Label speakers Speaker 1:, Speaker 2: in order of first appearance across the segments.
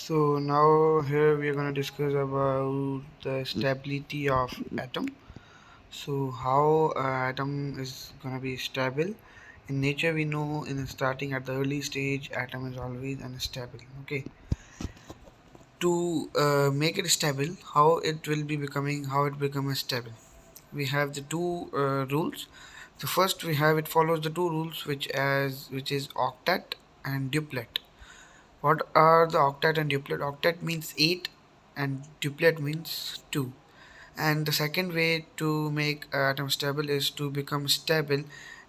Speaker 1: So now here we are going to discuss about the stability of atom. So how atom is going to be stable. In nature we know in starting at the early stage atom is always unstable. Okay. To make it stable, how it becomes stable. We have the two rules. The first we have it follows the two rules which is octet and duplet. What are the octet and duplet? Octet means 8 and duplet means 2. And the second way to make atom stable is to become stable.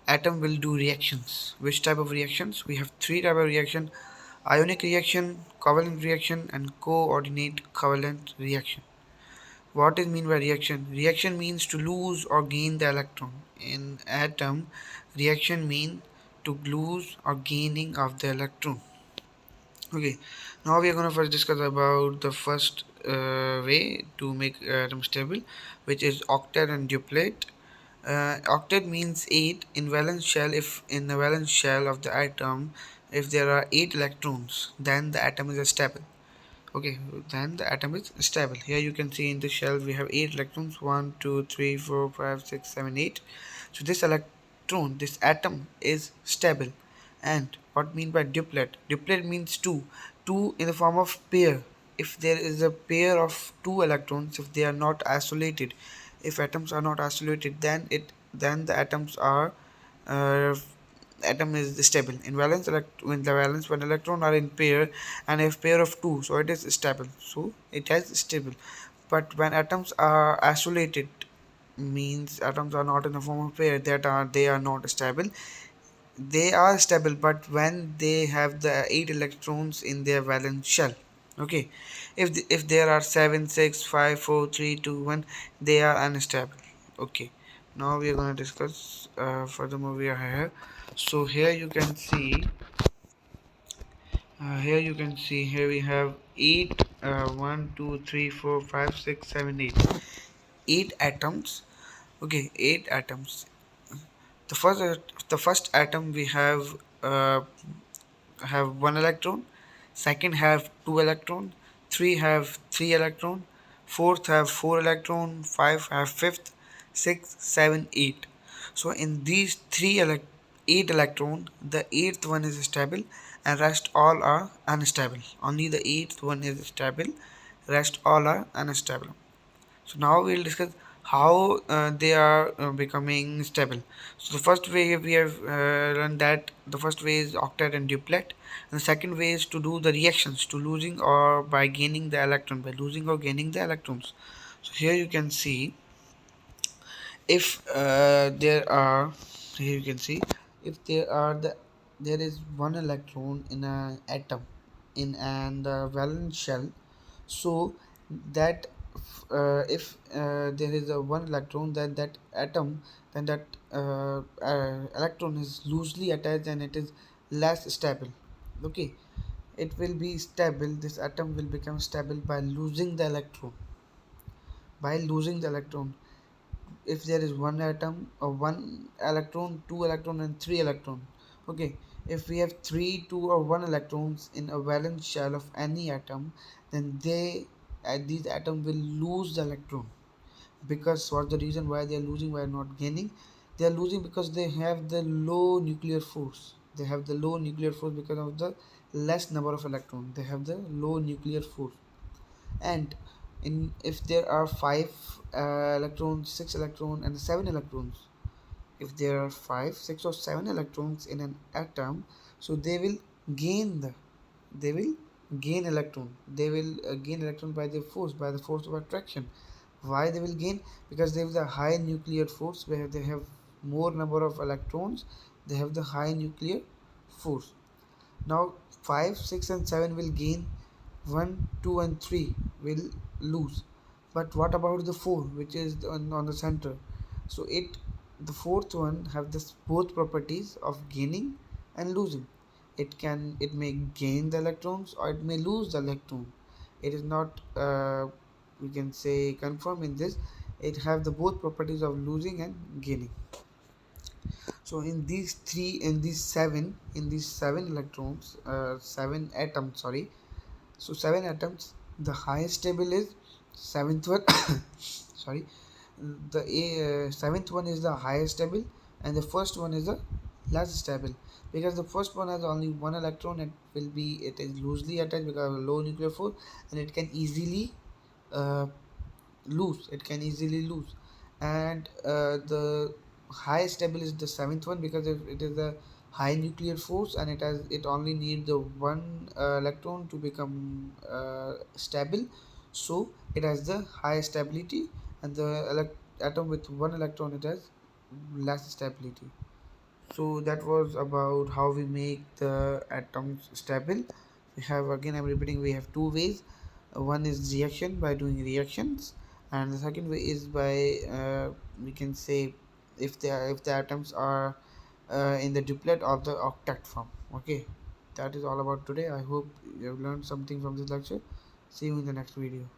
Speaker 1: Atom will do reactions. Which type of reactions? We have three type of reaction: ionic reaction, covalent reaction, and coordinate covalent reaction. What is mean by reaction? Reaction means to lose or gain the electron. In atom, reaction mean to lose or gaining of the electron. Okay, now we are going to first discuss about the first way to make atom stable, which is octet and duplet. Octet means 8 in valence shell. If in the valence shell of the atom, if there are 8 electrons, then the atom is stable. Okay, then the atom is stable. Here you can see in the shell we have 8 electrons: 1, 2, 3, 4, 5, 6, 7, 8. So this atom is stable. And what mean by duplet? Duplet means 2. 2 in the form of pair. If there is a pair of 2 electrons, if they are not isolated, if atoms are not isolated, then the atoms are uh, atom is stable. In valence when the valence one electron are in pair and if pair of two, so it is stable, so it has stable. But when atoms are isolated, means atoms are not in the form of pair, they are not stable. They are stable but when they have the 8 electrons in their valence shell. Okay, if there are 7, 6, 5, 4, 3, 2, 1, they are unstable. Okay, now we are going to discuss furthermore we are here. So here we have 8 1 2 3 4 5 6 7 8 8 atoms. Okay, 8 atoms. The first atom we have one electron, second have two electron, three have three electron, fourth have four electron, five have fifth, six, seven, eight. So in these eight electron, the eighth one is stable and rest all are unstable. Only the eighth one is stable, rest all are unstable. So now we'll discuss how they are becoming stable. So the first way we have learned that the first way is octet and duplet, and the second way is to do the reactions to losing or by gaining the electron, by losing or gaining the electrons. So here you can see if there are here you can see if there is one electron in an atom in an valence shell. So that if there is a one electron, then that atom then that electron is loosely attached and it is less stable. Okay, it will be stable, this atom will become stable by losing the electron. By losing the electron, if there is one atom or one electron, two electron and three electron. Okay, if we have three, two or one electrons in a valence shell of any atom, then these atoms will lose the electron. Because what the reason why they are losing, why not gaining? They are losing because they have the low nuclear force. They have the low nuclear force because of the less number of electrons. They have the low nuclear force. And in if there are five electrons, six electrons and seven electrons, if there are five, six or seven electrons in an atom, so gain the they will gain electron. They will gain electron by their force, by the force of attraction. Why they will gain? Because they have the high nuclear force, where they have more number of electrons, they have the high nuclear force. Now 5, 6 and 7 will gain, 1, 2 and 3 will lose. But what about the 4 which is on the center? So the fourth one have this both properties of gaining and losing. It may gain the electrons or it may lose the electron. It is not we can say confirm in this. It have the both properties of losing and gaining. So in these seven electrons, seven atoms, sorry, So 7 atoms. The highest stable is seventh one. Sorry, the seventh one is the highest stable, and the first one is the less stable, because the first one has only one electron. It is loosely attached because of low nuclear force, and it can easily uh, lose. And the highest stable is the seventh one, because it is a high nuclear force, and it only need the one electron to become stable. So it has the highest stability, and the atom with one electron, it has less stability. So that was about how we make the atoms stable. We have, again I'm repeating, we have two ways. One is reaction, by doing reactions, and the second way is by we can say, if the atoms are in the duplet or the octet form. Okay, that is all about today. I hope you have learned something from this lecture. See you in the next video.